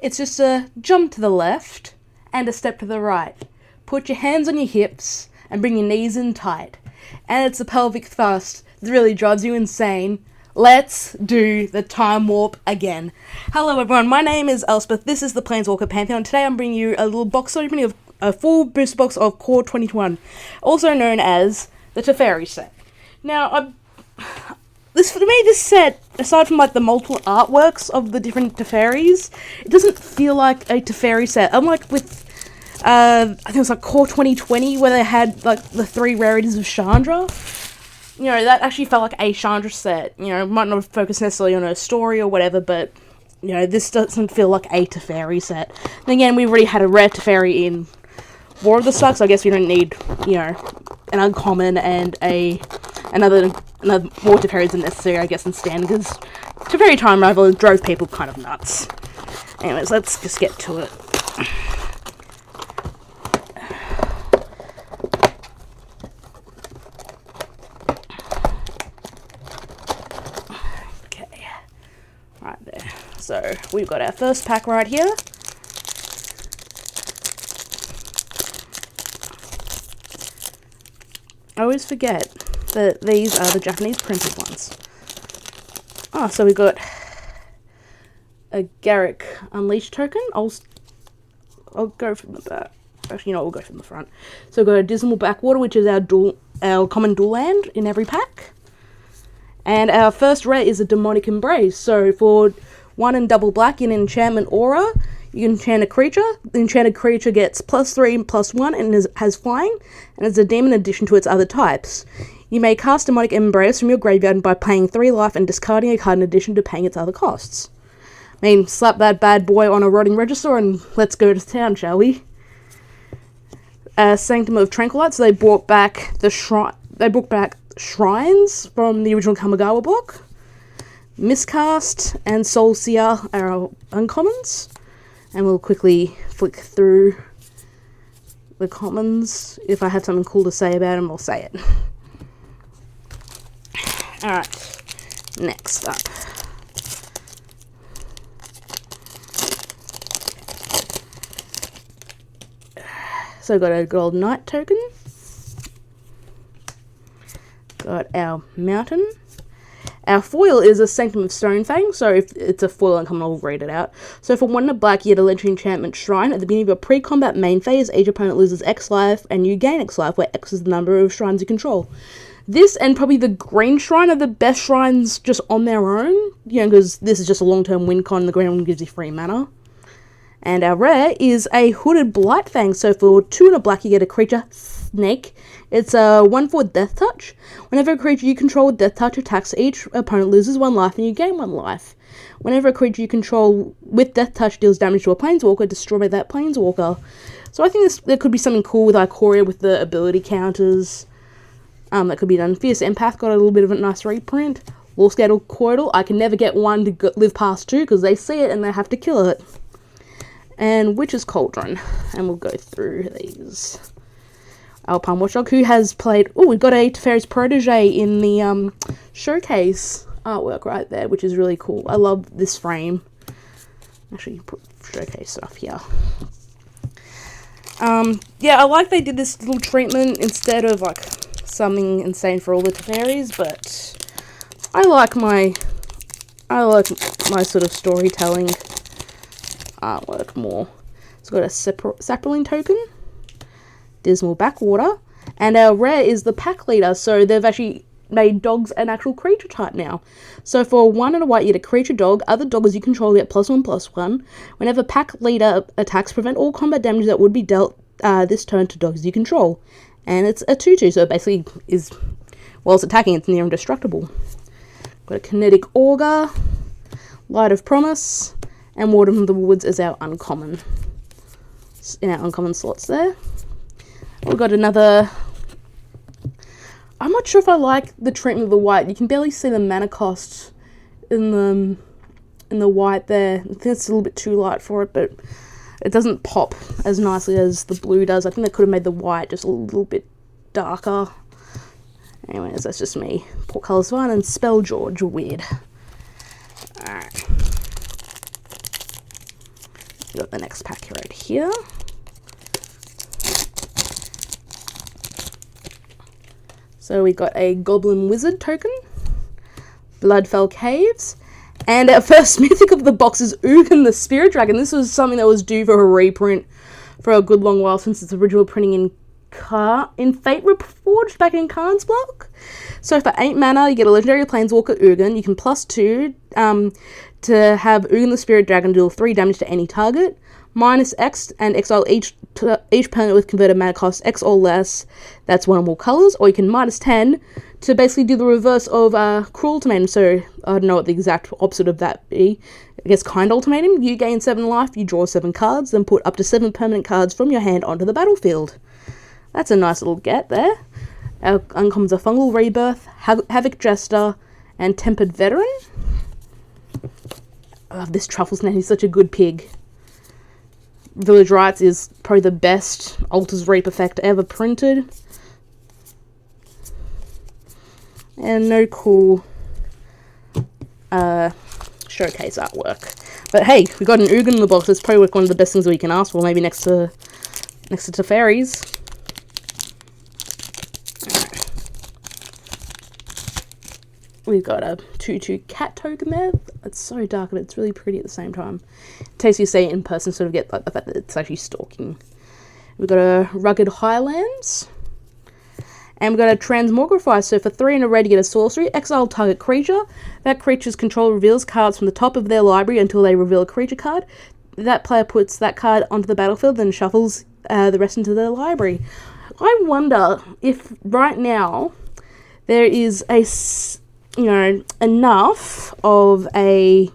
It's just a jump to the left and a step to the right. Put your hands on your hips and bring your knees in tight. And it's a pelvic thrust that really drives you insane. Let's do the time warp again. Hello everyone, my name is Elspeth. This is the Planeswalker Pantheon. Today I'm bringing you a little box opening of a full booster box of Core 2021, also known as the Teferi set. Now, this set, aside from like the multiple artworks of the different Teferis, it doesn't feel like a Teferi set. Unlike with, I think it was like Core 2020, where they had like the 3 rarities of Chandra. You know, that actually felt like a Chandra set. You know, it might not focus necessarily on a story or whatever, but, you know, this doesn't feel like a Teferi set. And again, we've already had a rare Teferi in War of the Sucks, so I guess we don't need, you know, an uncommon and another more Teferis than necessary, I guess, in standard, because Teferi Time Rival drove people kind of nuts. Anyways, let's just get to it. Okay, right there. So, we've got our first pack right here. I always forget that these are the Japanese printed ones. Oh, so we got a Garrick Unleashed token. I'll go from the back. Actually, no, we'll go from the front. So we've got a Dismal Backwater, which is our common dual land in every pack. And our first rare is a Demonic Embrace. So for 1 and double black in Enchantment Aura, you can enchant a creature. The enchanted creature gets +3 and +1 and has flying, and is a demon addition to its other types. You may cast Demonic Embrace from your graveyard by paying 3 life and discarding a card in addition to paying its other costs. I mean, slap that bad boy on a rotting register and let's go to town, shall we? Sanctum of Tranquilite, so they brought back shrines from the original Kamigawa block. Miscast and Soul Seer are our uncommons. And we'll quickly flick through the commons. If I have something cool to say about them, I'll say it. Alright, next up. So got a Gold Knight token. Got our Mountain. Our foil is a Sanctum of Stonefang, so if it's a foil uncommon, I'll read it out. So for 1 and a black, you get a Legendary Enchantment Shrine. At the beginning of your pre-combat main phase, each opponent loses X life, and you gain X life, where X is the number of shrines you control. This and probably the Green Shrine are the best shrines just on their own, you know, because this is just a long-term win con, the green one gives you free mana. And our rare is a Hooded Blightfang, so for 2 and a black, you get a creature, Snake. It's a 1/4 Death Touch. Whenever a creature you control with Death Touch attacks, each opponent loses 1 life and you gain 1 life. Whenever a creature you control with Death Touch deals damage to a Planeswalker, destroy that Planeswalker. So I think there could be something cool with Ikoria with the ability counters. That could be done. Fierce Empath got a little bit of a nice reprint. Lawscale Coidal, I can never get one to live past 2 because they see it and they have to kill it. And Witch's Cauldron. And we'll go through these. Alpine Watchdog, who has played... Oh, we've got a Teferi's Protege in the showcase artwork right there, which is really cool. I love this frame. Actually, put showcase stuff here. Yeah, I like they did this little treatment instead of, like, something insane for all the Teferis, but I like my sort of storytelling artwork more. So we've got a Saproling token. Dismal Backwater, and our rare is the Pack Leader, so they've actually made dogs an actual creature type now. So for 1 and a white, you get a creature dog. Other dogs you control get +1/+1. Whenever Pack Leader attacks, prevent all combat damage that would be dealt this turn to dogs you control. And it's a 2/2, so it basically is, while it's attacking, it's near indestructible. Got a Kinetic Augur, Light of Promise, and Warden of the Woods is our uncommon. In our uncommon slots there. We've got another... I'm not sure if I like the treatment of the white. You can barely see the mana cost in the white there. I think it's a little bit too light for it, but it doesn't pop as nicely as the blue does. I think they could have made the white just a little bit darker. Anyways, that's just me. Portcullis Vine and Spell George. Weird. Alright. Got the next pack right here. So we got a Goblin Wizard token, Bloodfell Caves, and our first mythic of the box is Ugin the Spirit Dragon. This was something that was due for a reprint for a good long while since its original printing in Fate Reforged back in Khan's block. So for 8 mana, you get a legendary Planeswalker Ugin. You can +2 to have Ugin the Spirit Dragon deal 3 damage to any target, -X, and exile each permanent with converted mana cost X or less. That's one or more colors. Or you can -10 to basically do the reverse of Cruel Ultimatum. So I don't know what the exact opposite of that be. I guess Kind Ultimatum. You gain 7 life, you draw 7 cards, then put up to 7 permanent cards from your hand onto the battlefield. That's a nice little get there. Our uncommons are Fungal Rebirth, Havoc Jester, and Tempered Veteran. I love this Truffles name, he's such a good pig. Village Rites is probably the best Altars Reap effect ever printed. And no cool showcase artwork. But hey, we got an Ugin in the box. That's probably one of the best things we can ask for, maybe next to Teferis. We've got a 2/2 cat token there. It's so dark and it's really pretty at the same time. It takes you to see it in person, sort of get like the fact that it's actually stalking. We've got a Rugged Highlands. And we've got a Transmogrify. So for 3 and a red, you get a sorcery. Exile target creature. That creature's control reveals cards from the top of their library until they reveal a creature card. That player puts that card onto the battlefield, then shuffles the rest into their library. I wonder if right now there is enough of a,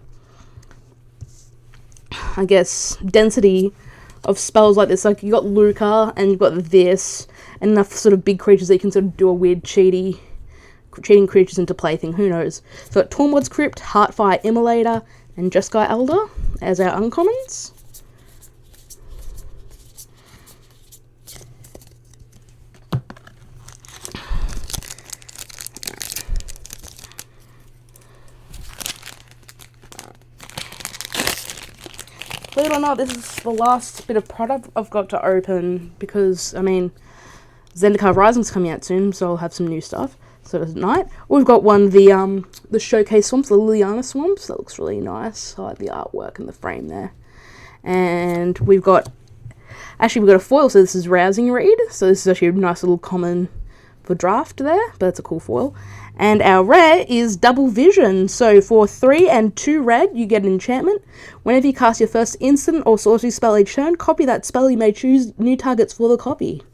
I guess, density of spells like this. Like, you got Luca, and you've got this, and enough sort of big creatures that you can sort of do a weird cheating creatures into play thing. Who knows? So got Tormod's Crypt, Heartfire Immolator, and Jeskai Elder as our uncommons. Believe it or not, this is the last bit of product I've got to open because, I mean, Zendikar Rising's coming out soon, so I'll have some new stuff. So it's night. We've got the showcase swamps, the Liliana swamps. That looks really nice. I like the artwork and the frame there. And we've got a foil, so this is Rousing Read. So this is actually a nice little common for draft there, but it's a cool foil. And our rare is Double Vision. So for 3 and 2 red, you get an enchantment. Whenever you cast your first instant or sorcery spell each turn, copy that spell. You may choose new targets for the copy,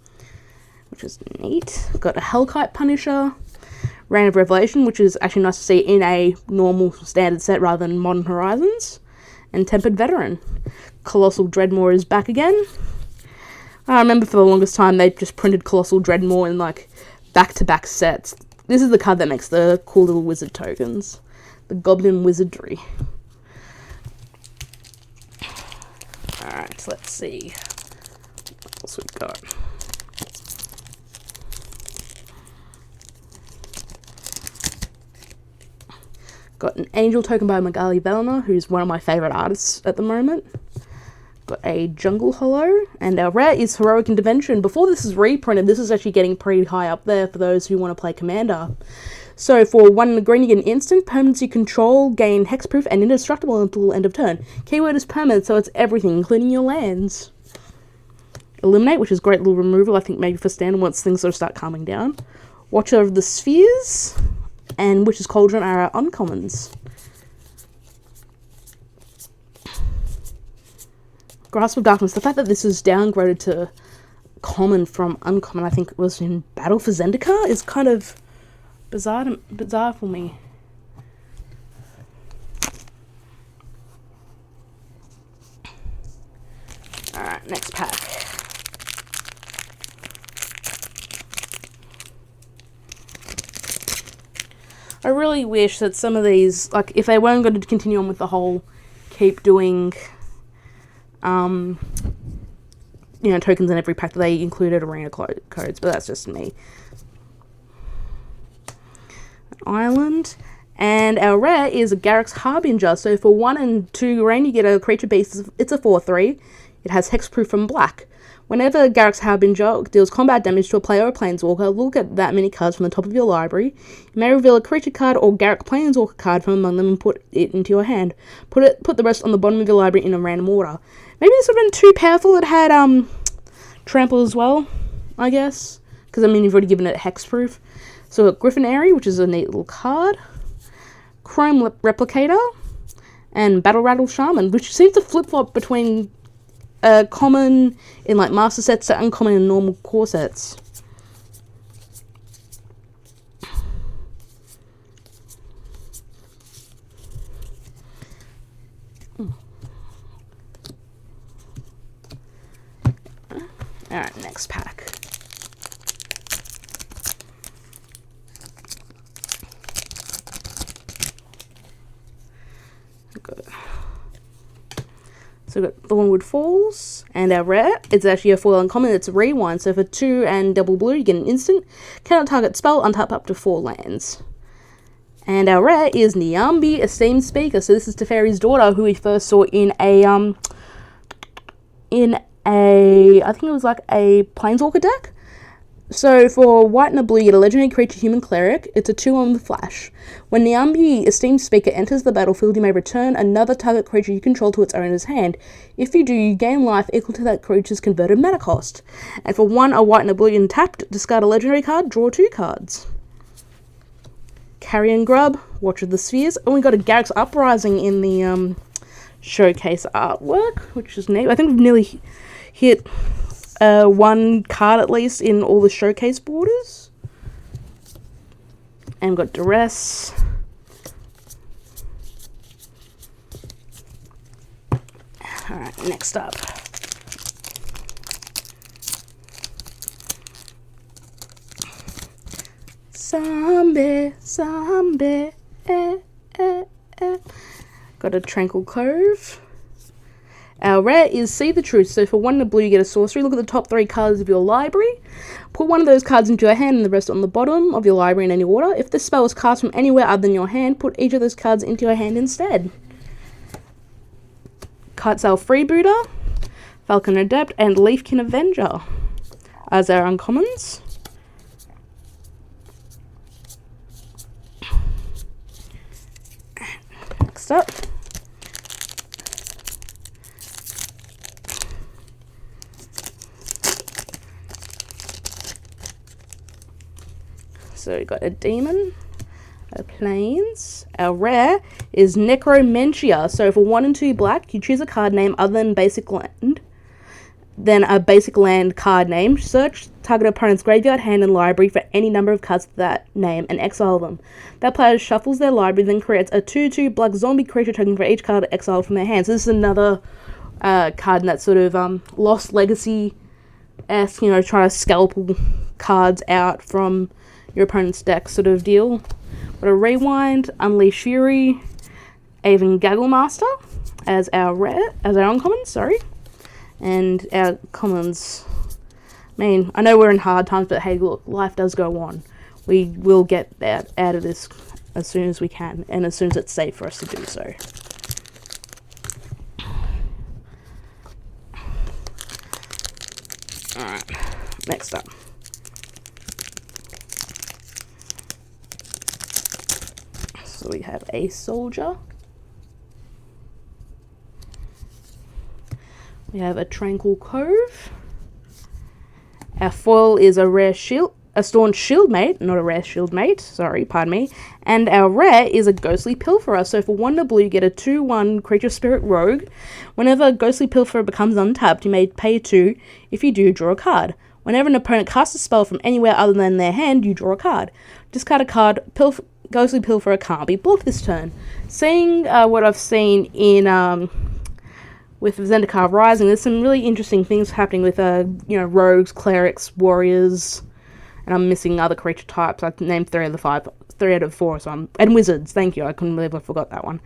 which is neat. Got a Hellkite Punisher, Reign of Revelation, which is actually nice to see in a normal standard set rather than Modern Horizons, and Tempered Veteran. Colossal Dreadmore is back again. I remember for the longest time they just printed Colossal Dreadmore in like back-to-back sets. This is the card that makes the cool little wizard tokens. The Goblin Wizardry. Alright, let's see what else we've got. Got an Angel token by Magali Vellner, who's one of my favourite artists at the moment. Got a Jungle Hollow, and our rare is Heroic Intervention. Before this is reprinted, this is actually getting pretty high up there for those who want to play Commander. So for 1 green, you get an instant. Permanents you control gain hexproof and indestructible until end of turn. Keyword is permanent, so it's everything, including your lands. Eliminate, which is great little removal, I think maybe for standard once things sort of start calming down. Watcher of the Spheres, and Witch's Cauldron are our uncommons. Grasp of Darkness. The fact that this is downgraded to common from uncommon, I think it was in Battle for Zendikar, is kind of bizarre for me. Alright, next pack. I really wish that some of these, like, if they weren't going to continue on with the whole keep doing tokens in every pack, that they included arena codes, but that's just me. An island, And our rare is a Garruk's Harbinger. So for 1 and 2 green, you get a creature beast. It's a 4/3. It has hexproof from black. Whenever Garruk's Harbinger deals combat damage to a player or planeswalker, look at that many cards from the top of your library. You may reveal a creature card or Garruk planeswalker card from among them and put it into your hand. Put the rest on the bottom of your library in a random order. Maybe this would have been too powerful. It had trample as well, I guess, because I mean you've already given it hexproof. So we've got Griffinary, which is a neat little card. Chrome Replicator and Battle Rattle Shaman, which seems to flip-flop between common in like master sets to uncommon in normal core sets. Alright, next pack. Good. So we've got Thornwood Falls, and our rare, it's actually a foil uncommon, it's a rewind, so for 2 and double blue, you get an instant, cannot target spell, untap up to 4 lands. And our rare is Niambi, Esteemed Speaker, so this is Teferi's daughter, who we first saw in I think it was like a Planeswalker deck. So for white and a blue, you get a legendary creature, Human Cleric. It's a 2/1 with flash. When Niambi, Esteemed Speaker, enters the battlefield, you may return another target creature you control to its owner's hand. If you do, you gain life equal to that creature's converted mana cost. And for 1, a white and a blue, untapped, discard a legendary card, draw 2 cards. Carrion Grub, Watch of the Spheres. And we got a Garruk's Uprising in the showcase artwork, which is neat. I think we've nearly hit 1 card at least in all the showcase borders. And we've got Duress. Alright, next up. Zombie, Got a Tranquil Cove. Our rare is See the Truth, so for 1 and a blue you get a sorcery. Look at the top 3 cards of your library. Put one of those cards into your hand and the rest on the bottom of your library in any order. If the spell is cast from anywhere other than your hand, put each of those cards into your hand instead. Kitesail Freebooter, Falcon Adept, and Leafkin Avenger as our uncommons. Next up. So we got a demon, a plains. Our rare is Necromentia. So for 1 and 2 black, you choose a card name other than basic land, then a basic land card name. Search target opponent's graveyard, hand, and library for any number of cards with that name and exile them. That player shuffles their library, then creates a 2/2 black zombie creature token for each card exiled from their hand. So this is another card in that sort of Lost Legacy-esque, you know, try to scalpel cards out from your opponent's deck sort of deal. Got a Rewind, Unleash Fury, Aven Gagglemaster as our uncommon, sorry. And our commons. I mean, I know we're in hard times, but hey, look, life does go on. We will get out of this as soon as we can, and as soon as it's safe for us to do so. Alright, next up. So we have a soldier. We have a Tranquil Cove. Our foil is a rare shield, a Staunch Shieldmate, not a rare Shieldmate, sorry, pardon me. And our rare is a Ghostly Pilferer. So for 1 blue, you get a 2/1 Creature Spirit Rogue. Whenever a Ghostly Pilferer becomes untapped, you may pay 2. If you do, draw a card. Whenever an opponent casts a spell from anywhere other than their hand, you draw a card. Discard a card. Ghostly Pilferer can't be blocked this turn. Seeing what I've seen in with Zendikar Rising, there's some really interesting things happening with rogues, clerics, warriors, and I'm missing other creature types. I named 3 out of 4, and wizards. Thank you. I couldn't believe I forgot that one.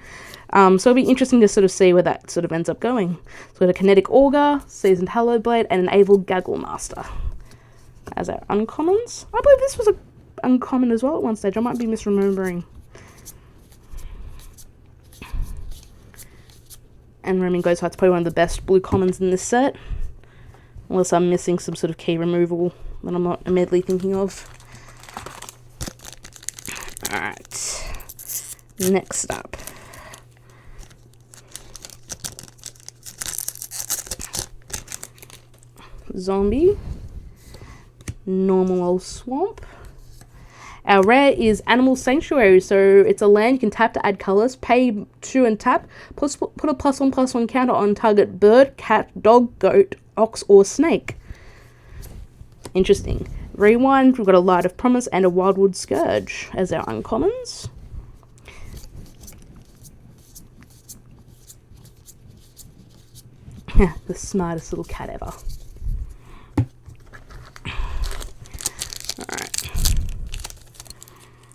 So it'll be interesting to sort of see where that sort of ends up going. So we have a Kinetic Augur, Seasoned Hallowblade, and an Able Gagglemaster as our uncommons. I believe this was a uncommon as well at one stage. I might be misremembering. And Roaming Ghost Heart's probably one of the best blue commons in this set. Unless I'm missing some sort of key removal that I'm not immediately thinking of. Alright. Next up. Zombie. Normal old swamp. Our rare is Animal Sanctuary, so it's a land you can tap to add colours, pay 2 and tap, plus put a +1/+1 counter on target bird, cat, dog, goat, ox or snake. Interesting. Rewind, we've got a Light of Promise and a Wildwood Scourge as our uncommons. The smartest little cat ever.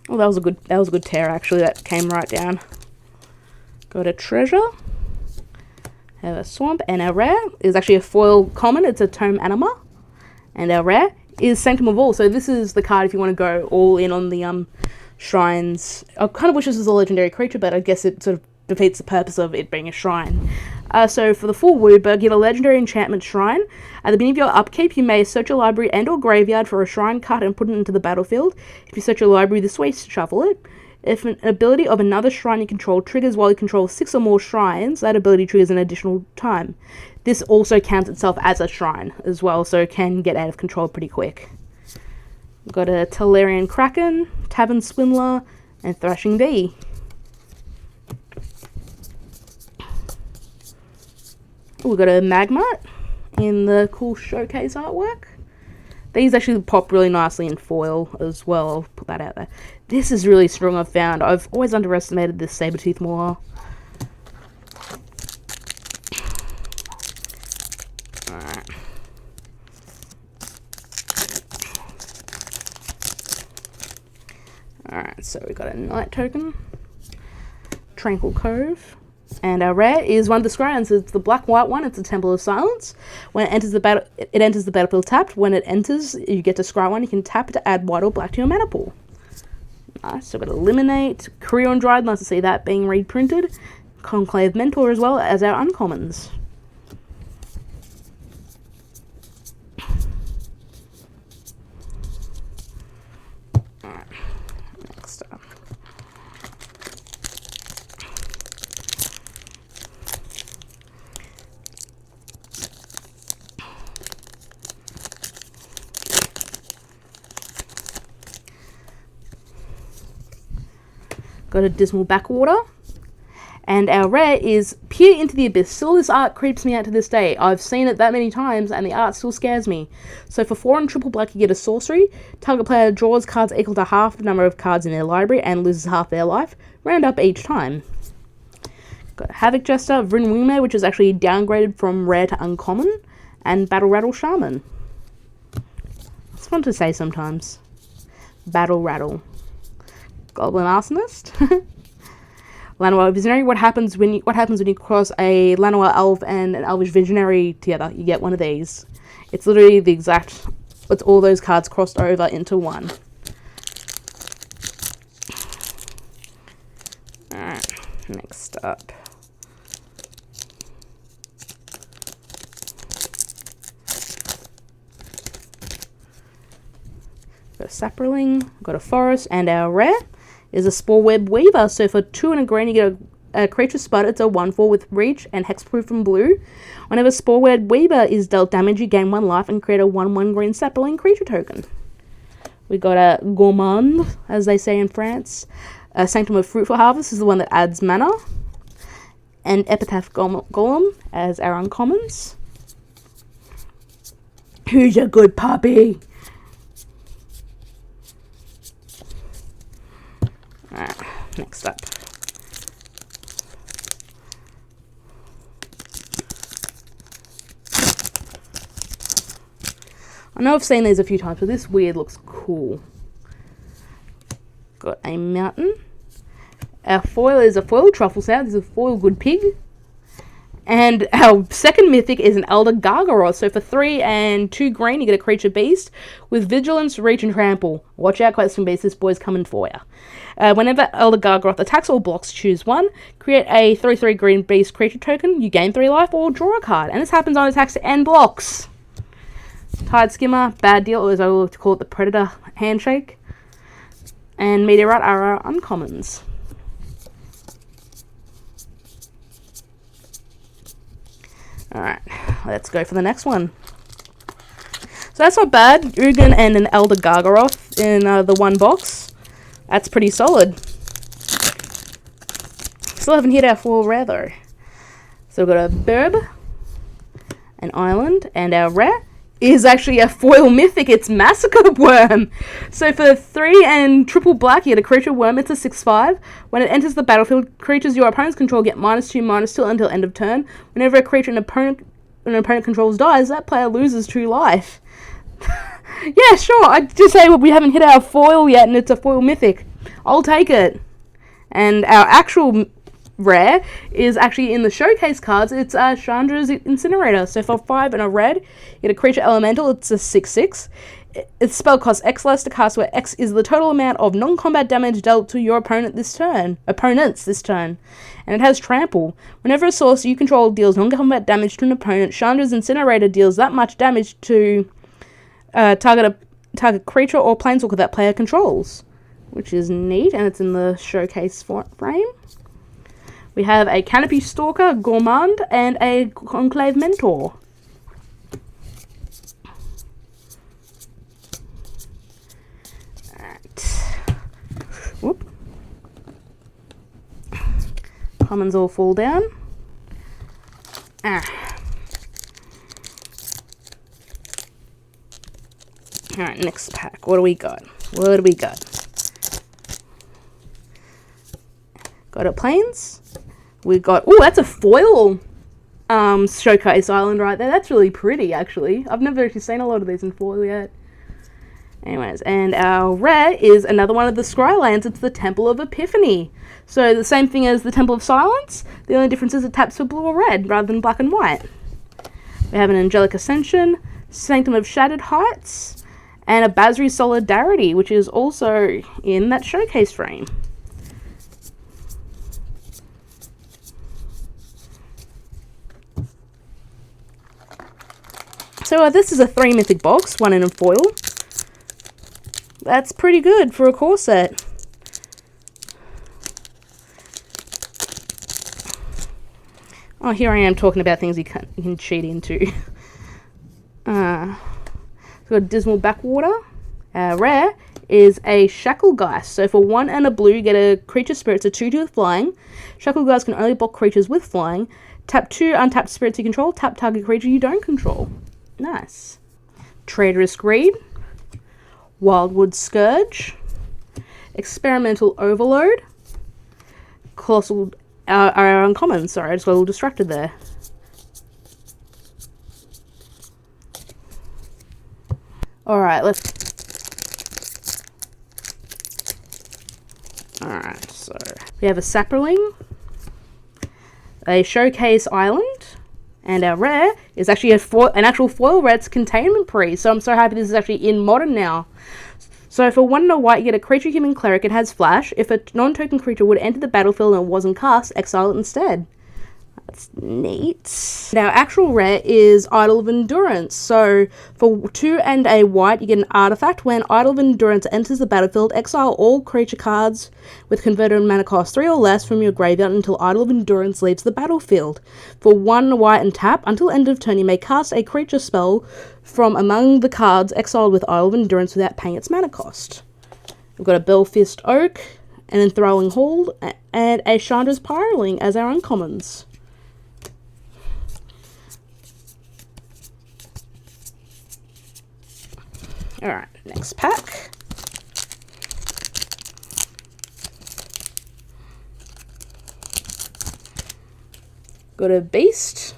Oh, that was a good tear actually. That came right down. Got a treasure. Have a swamp, and our rare is actually a foil common. It's a tome anima, and our rare is Sanctum of All. So this is the card if you want to go all in on the shrines. I kind of wish this was a legendary creature, but I guess it sort of defeats the purpose of it being a shrine. So for the full Wooburg, get a legendary enchantment shrine. At the beginning of your upkeep, you may search your library and or graveyard for a shrine card and put it into the battlefield. If you search your library this way, shuffle it. If an ability of another shrine you control triggers while you control 6 or more shrines, that ability triggers an additional time. This also counts itself as a shrine as well, so it can get out of control pretty quick. We've got a Tellurian Kraken, Tavern Swindler, and Thrashing Bee. We've got a Magmite in the cool showcase artwork. These actually pop really nicely in foil as well. I'll put that out there. This is really strong, I've found. I've always underestimated this Sabertooth Maw. Alright. Alright, so we've got a Night Token. Tranquil Cove. And our rare is one of the scryons. It's the black-white one. It's a Temple of Silence. When it enters the battlefield tapped. When it enters, you get to scry one. You can tap to add white or black to your mana pool. Nice. So we've got Eliminate, Career on Dried. Nice to see that being reprinted. Conclave Mentor as well as our uncommons. Alright. Next up. Got a Dismal Backwater. And our rare is Peer into the Abyss. Still, this art creeps me out to this day. I've seen it that many times and the art still scares me. So for 4 and triple black you get a sorcery. Target player draws cards equal to half the number of cards in their library and loses half their life. Round up each time. Got a Havoc Jester, Vryn Wingmare, which is actually downgraded from rare to uncommon. And Battle Rattle Shaman. It's fun to say sometimes. Battle Rattle. Goblin Arsonist. Llanowar Visionary. What happens when you cross a Llanowar Elf and an Elvish Visionary together? You get one of these. It's literally the exact. It's all those cards crossed over into one. Alright, next up. Got a Saproling, got a Forest, and our rare is a Spore Web Weaver. So for 2 and a green, you get a creature spot. It's a 1/4 with reach and hexproof from blue. Whenever Spore Web Weaver is dealt damage, you gain 1 life and create a 1/1 green Saproling creature token. We got a Gourmand, as they say in France. A Sanctum of Fruitful Harvest is the one that adds mana. And Epitaph Golem as our uncommons. Who's a good puppy? Alright, next up. I know I've seen these a few times, but this weird looks cool. Got a mountain. Our foil is a foil truffle sound. This is a foil good pig. And our second mythic is an Elder Gargaroth. So for 3 and 2 green, you get a creature beast with vigilance, reach, and trample. Watch out, question beast, this boy's coming for you. Whenever Elder Gargaroth attacks or blocks, choose 1. Create a 3/3 green beast creature token. You gain 3 life or draw a card. And this happens on attacks and blocks. Tide Skimmer, Bad Deal, or as I like to call it, the Predator Handshake. And Meteorite are our uncommons. Alright, let's go for the next one. So that's not bad. Ugin and an Elder Gargaroth in the one box. That's pretty solid. Still haven't hit our full rare though. So we've got a Burb, an Island, and our rare is actually a foil mythic. It's Massacre Worm. So for 3 and triple black, you get a creature worm. It's a 6/5. When it enters the battlefield, creatures your opponents control get -2/-2 until end of turn. Whenever a creature an opponent controls dies, that player loses 2 life. Yeah, sure. I just say we haven't hit our foil yet, and it's a foil mythic. I'll take it. And our actual rare is actually in the showcase cards. It's Chandra's Incinerator. So for 5 and a red, you get a creature elemental. It's a 6/6. Its spell costs X less to cast, where X is the total amount of non-combat damage dealt to your opponents this turn. And it has trample. Whenever a source you control deals non-combat damage to an opponent, Chandra's Incinerator deals that much damage to target creature or planeswalker that player controls, which is neat, and it's in the showcase frame. We have a Canopy Stalker, Gourmand, and a Conclave Mentor. Alright. Whoop. Commons all fall down. Alright, next pack. What do we got? Got a Plains. We got... Oh, that's a foil showcase island right there. That's really pretty, actually. I've never actually seen a lot of these in foil yet. Anyways, and our rare is another one of the Scrylands. It's the Temple of Epiphany. So the same thing as the Temple of Silence. The only difference is it taps for blue or red rather than black and white. We have an Angelic Ascension, Sanctum of Shattered Heights, and a Basri Solidarity, which is also in that showcase frame. So this is a 3 mythic box, 1 in a foil. That's pretty good for a core set. Oh, here I am talking about things you can cheat into. So we've got Dismal Backwater. Rare is a Shacklegeist. So for 1 and a blue, you get a creature spirit. It's a 2/2 with flying. Shacklegeist can only block creatures with flying. Tap 2 untapped spirits you control. Tap target creature you don't control. Nice. Traitorous Greed. Wildwood Scourge. Experimental Overload. Colossal... are uncommon. Sorry, I just got a little distracted there. Alright, Alright, so... we have a Sapperling. A Showcase Island. And our rare is actually an actual foil red's Containment Pre. So I'm so happy this is actually in Modern now. So for 1 and a white, you get a creature human cleric. It has flash. If a non-token creature would enter the battlefield and wasn't cast, exile it instead. That's neat. Now, actual rare is Idol of Endurance. So for 2 and a white, you get an artifact. When Idol of Endurance enters the battlefield, exile all creature cards with converted mana cost 3 or less from your graveyard until Idol of Endurance leaves the battlefield. For 1 white and tap, until end of turn, you may cast a creature spell from among the cards exiled with Idol of Endurance without paying its mana cost. We've got a Belfist Oak, an Enthralling Hold, and a Chandra's Pyroling as our uncommons. Alright, next pack. Got a Beast.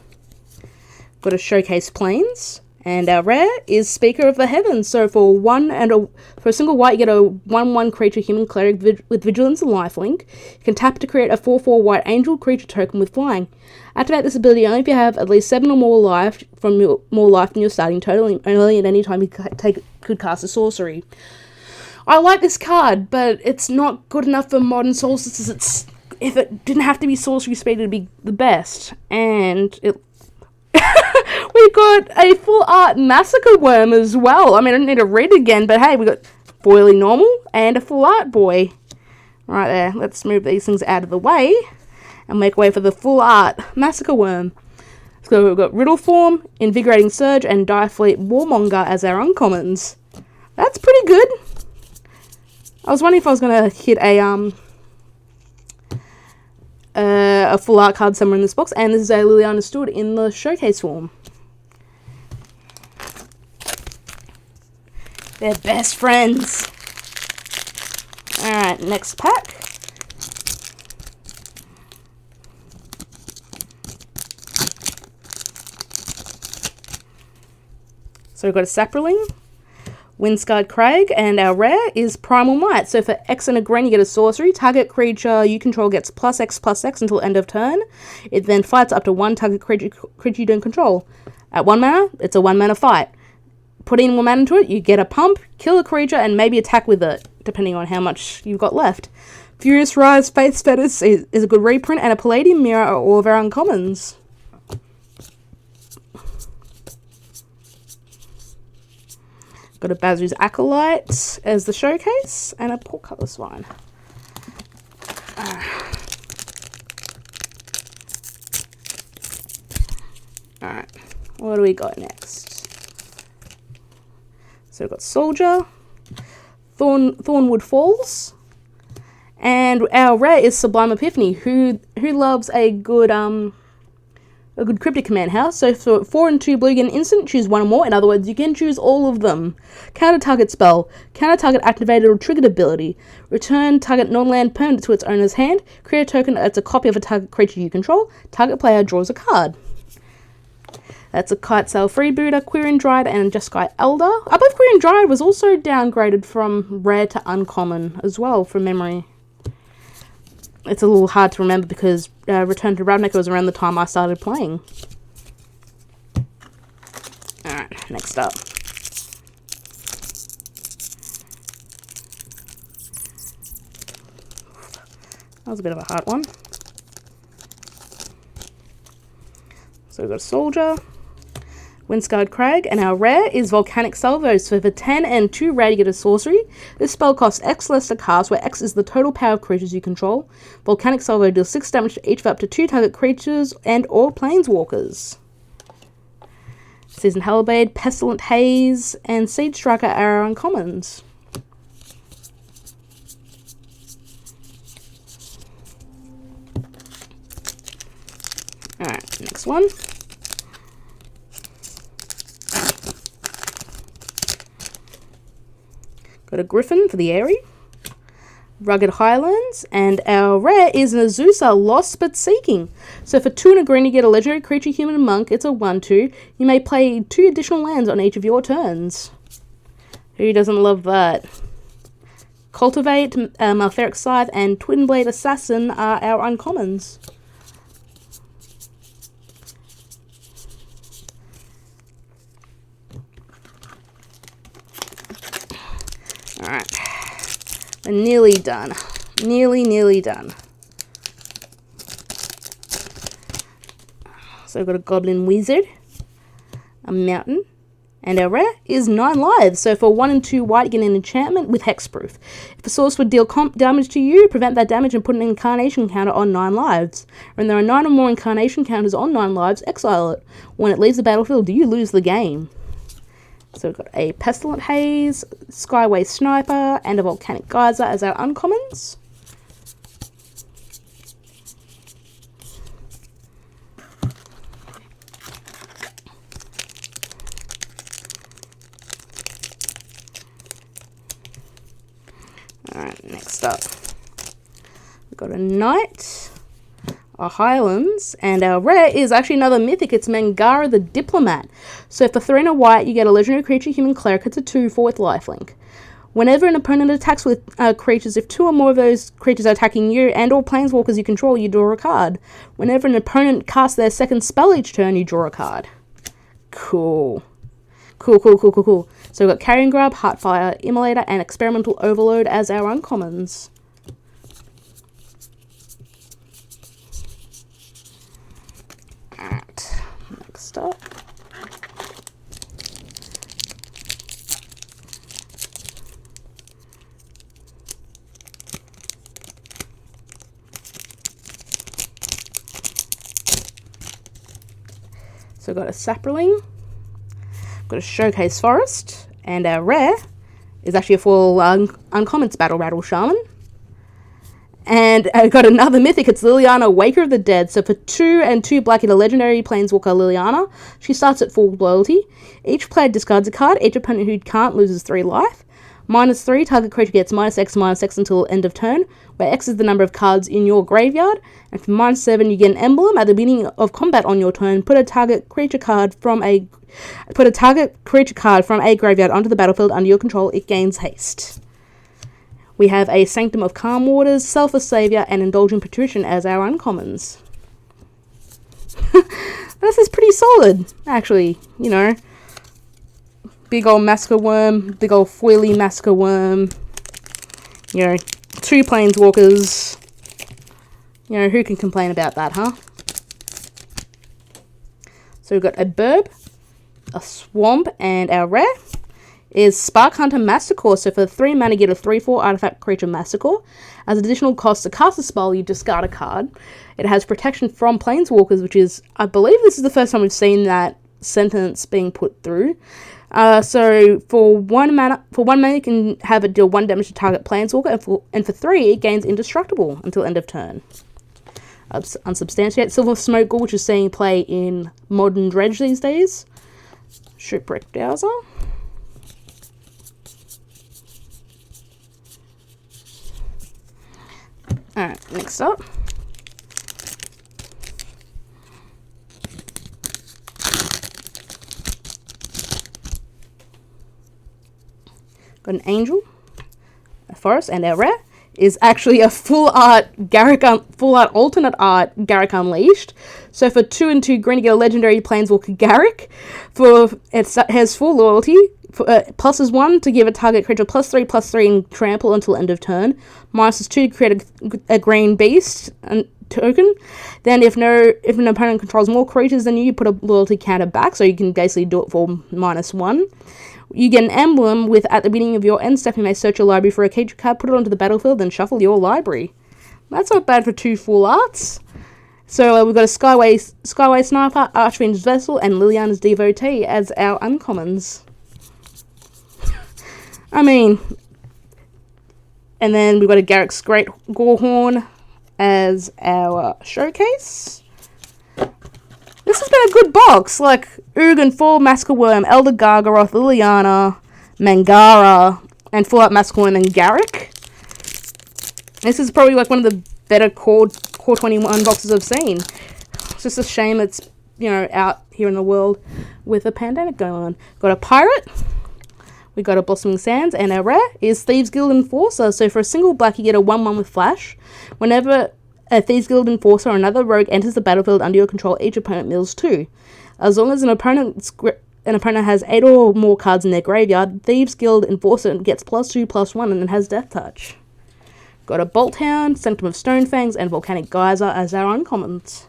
Got a Showcase Plains. And our rare is Speaker of the Heavens. So for a single white, you get a 1/1 creature human cleric with vigilance and lifelink. You can tap to create a 4/4 white angel creature token with flying. Activate this ability only if you have at least 7 or more life than your starting total, and only at any time you could cast a sorcery. I like this card, but it's not good enough for Modern Solstices. If it didn't have to be sorcery speed, it'd be the best. And it we got a full art Massacre Worm as well. I mean, I don't need to read it again, but hey, we got foily normal and a full art boy. Right there. Let's move these things out of the way and make way for the full art Massacre Worm. So we've got Riddle Form, Invigorating Surge, and Direfleet Warmonger as our uncommons. That's pretty good. I was wondering if I was going to hit a full art card somewhere in this box, and this is a Liliana Stewart in the showcase form. They're best friends. Alright, next pack. So we've got a Saproling, Windscarred Crag, and our rare is Primal Might. So for X and a green, you get a sorcery. Target creature you control gets +X/+X until end of turn. It then fights up to one target creature you don't control. At 1 mana, it's a 1 mana fight. Put in 1 mana into it, you get a pump, kill a creature, and maybe attack with it, depending on how much you've got left. Furious Rise, Faith's Fetters is a good reprint, and a Palladium Mirror are all of our uncommons. Got a Bazu's Acolyte as the showcase, and a Portcullis one. Alright, what do we got next? So we've got Soldier, Thornwood Falls, and our rare is Sublime Epiphany. Who loves a good Cryptic Command house? So for 4 and 2 blue, you get an instant, choose 1 or more. In other words, you can choose all of them. Counter target spell, counter target activated or triggered ability, return target non-land permanent to its owner's hand, create a token that's a copy of a target creature you control, target player draws a card. That's a Kitesail Freebooter, Quirion Dryad, and Jeskai Elder. I believe Quirion Dryad was also downgraded from rare to uncommon as well, from memory. It's a little hard to remember because Return to Ravnica was around the time I started playing. Alright, next up. That was a bit of a hard one. So we've got a Soldier, Windscarred Crag, and our rare is Volcanic Salvo. So for 10 and 2 red, you get a sorcery. This spell costs X less to cast, where X is the total power of creatures you control. Volcanic Salvo deals 6 damage to each of up to 2 target creatures and or planeswalkers. Seasoned Halberd, Pestilent Haze, and Seed Striker are our uncommons. Alright, next one. Got a Griffin for the Airy, Rugged Highlands, and our rare is an Azusa, Lost but Seeking. So for 2 and a green, you get a legendary creature, human and monk. It's a 1/2. You may play 2 additional lands on each of your turns. Who doesn't love that? Cultivate, Maltheric Scythe, and Twin Blade Assassin are our uncommons. Alright, we're nearly done. Nearly done. So we've got a Goblin Wizard, a Mountain, and our rare is 9 lives. So for 1 and 2 white, you get an enchantment with hexproof. If a source would deal damage to you, prevent that damage and put an incarnation counter on 9 lives. When there are 9 or more incarnation counters on 9 lives, exile it. When it leaves the battlefield, you lose the game. So we've got a Pestilent Haze, Skyway Sniper, and a Volcanic Geyser as our uncommons. Alright, next up. We've got a Knight, are Highlands, and our rare is actually another mythic. It's Mangara the Diplomat. So for 3 and a white, you get a legendary creature, human cleric. It's a 2/4 with lifelink. Whenever an opponent attacks with creatures, if 2 or more of those creatures are attacking you and or planeswalkers you control, you draw a card. Whenever an opponent casts their second spell each turn, you draw a card. Cool. Cool. So we've got Carrion Grab, Heartfire, Immolator, and Experimental Overload as our uncommons. Alright, next up. So we've got a Saproling, got a Showcase Forest, and our rare is actually a full uncommon. It's Battle Rattle Shaman. And I got another mythic. It's Liliana, Waker of the Dead. So for 2 and 2 black, you get a legendary planeswalker Liliana. She starts at full loyalty. Each player discards a card. Each opponent who can't loses 3 life. -3, target creature gets -X until end of turn, where X is the number of cards in your graveyard. And for -7, you get an emblem. At the beginning of combat on your turn, put a target creature card from a graveyard onto the battlefield under your control. It gains haste. We have a Sanctum of Calm Waters, Selfless Savior, and Indulgent Patrician as our uncommons. This is pretty solid, actually, you know. Big old Massacre Worm, big old foily Massacre Worm. You know, 2 planeswalkers. You know, who can complain about that, huh? So we've got a Burb, a Swamp, and our rare is Spark Hunter Massacre. So for 3 mana, get a 3/4 artifact creature Massacre. As additional cost to cast a spell, you discard a card. It has protection from planeswalkers, which is, I believe this is the first time we've seen that sentence being put through. So for 1 mana, you can have it deal 1 damage to target planeswalker, and for 3, it gains indestructible until end of turn. Unsubstantiate Silver Smoke Ghoul, which is seeing play in Modern Dredge these days. Shipwreck Dowser. Alright, next up. Got an Angel, a Forest, and our rare is actually a full art alternate art Garrick Unleashed. So for 2 and 2 green, you get a legendary planeswalker Garrick. It has full loyalty. +1 to give a target creature +3/+3 and trample until end of turn. -2 to create a green beast token. Then if an opponent controls more creatures than you put a loyalty counter back, so you can basically do it for -1. You get an emblem with, at the beginning of your end step, you may search your library for a creature card, put it onto the battlefield, then shuffle your library. That's not bad for 2 full arts. So we've got a Skyway Sniper, Archfiend's Vessel, and Liliana's Devotee as our uncommons. I mean, and then we've got a Garrick's Great Gorehorn as our showcase. This has been a good box, like Ugin, Full Massacre Worm, Elder Gargaroth, Liliana, Mangara, and Full Out Massacre Worm and Garrick. This is probably like one of the better Core 21 boxes I've seen. It's just a shame it's, you know, out here in the world with a pandemic going on. Got a Pirate. We got a Blossoming Sands, and our rare is Thieves Guild Enforcer. So for a single black, you get a 1/1 with Flash. Whenever a Thieves Guild Enforcer or another rogue enters the battlefield under your control, each opponent mills 2. As long as an opponent has 8 or more cards in their graveyard, Thieves Guild Enforcer gets +2/+1 and it has Death Touch. Got a Bolt Hound, Sanctum of Stonefangs, and Volcanic Geyser as our uncommons.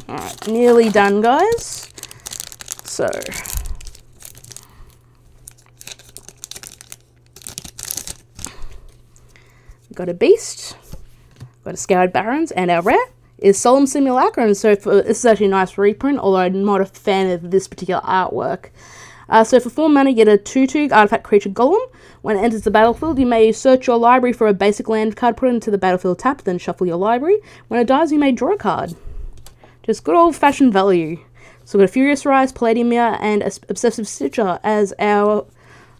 Alright, nearly done, guys. So, got a Beast, got a Scoured Barrens, and our rare is Solemn Simulacrum. So this is actually a nice reprint, although I'm not a fan of this particular artwork. So for 4 mana, you get a 2/2 artifact creature Golem. When it enters the battlefield, you may search your library for a basic land card, put it into the battlefield tapped, then shuffle your library. When it dies, you may draw a card. Just good old-fashioned value. So we've got a Furious Rise, Palladium Mirror, and Obsessive Stitcher as our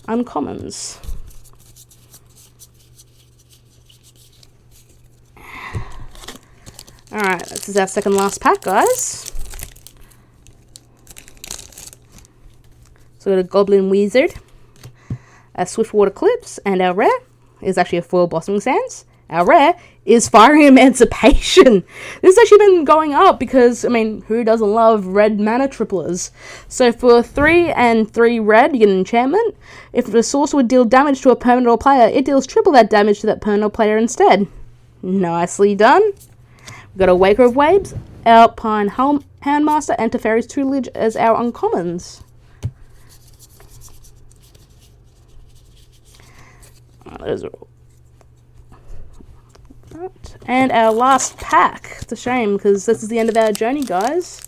uncommons. Alright, this is our second last pack, guys. So we got a Goblin Wizard, a Swiftwater Clips, and our rare is actually a foil Blossoming Sands. Our rare is Fiery Emancipation. This has actually been going up because, I mean, who doesn't love red mana triplers? So for 3 and 3 red, you get an enchantment. If the sorcerer would deal damage to a permanent or player, it deals triple that damage to that permanent or player instead. Nicely done. We've got a Waker of Waves, Alpine Handmaster, and Teferi's Tutelage as our uncommons. Those are all. Right. And our last pack. It's a shame because this is the end of our journey, guys.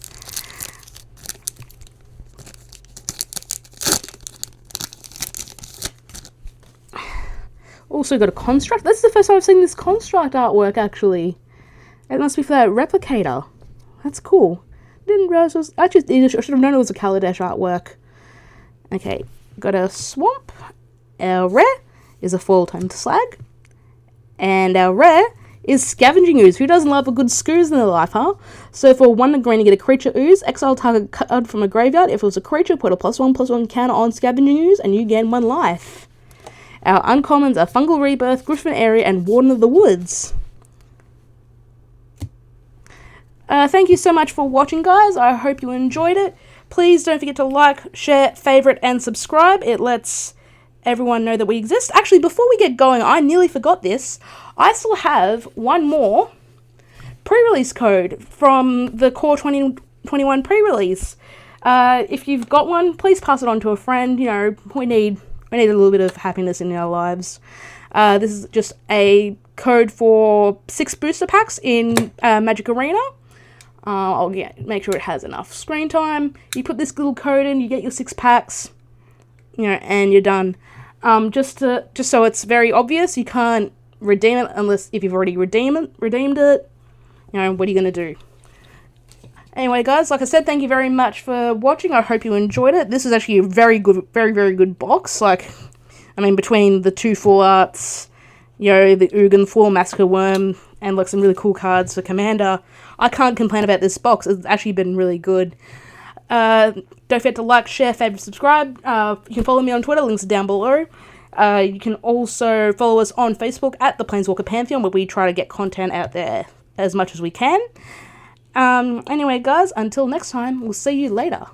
Also got a construct. This is the first time I've seen this construct artwork, actually. It must be for that replicator. That's cool. Didn't realize it was... I should have known it was a Kaladesh artwork. Okay, got a Swamp. Our rare is a foil Tome Slag. And our rare is Scavenging Ooze. Who doesn't love a good scooze in their life, huh? So for 1 green, you get a Creature Ooze. Exile target card from a graveyard. If it was a creature, put a +1/+1 counter on Scavenging Ooze, and you gain 1 life. Our uncommons are Fungal Rebirth, Griffin Area, and Warden of the Woods. Thank you so much for watching, guys. I hope you enjoyed it. Please don't forget to like, share, favorite, and subscribe. It lets everyone know that we exist. Actually, before we get going, I nearly forgot this. I still have one more pre-release code from the Core 2021 pre-release. If you've got one, please pass it on to a friend. You know, we need a little bit of happiness in our lives. This is just a code for 6 booster packs in Magic Arena. I'll make sure it has enough screen time. You put this little code in, you get your 6 packs, you know, and you're done. Just so it's very obvious, you can't redeem it unless if you've already redeemed it. You know, what are you gonna do? Anyway, guys, like I said, thank you very much for watching. I hope you enjoyed it. This is actually a very good, very, very good box. Like, I mean, between the 2 full arts, you know, the Ugin full Massacre Worm, and like some really cool cards for Commander, I can't complain about this box. It's actually been really good. Don't forget to like, share, favorite, subscribe. You can follow me on Twitter. Links are down below. You can also follow us on Facebook at the Planeswalker Pantheon, where we try to get content out there as much as we can. Anyway, guys, until next time, we'll see you later.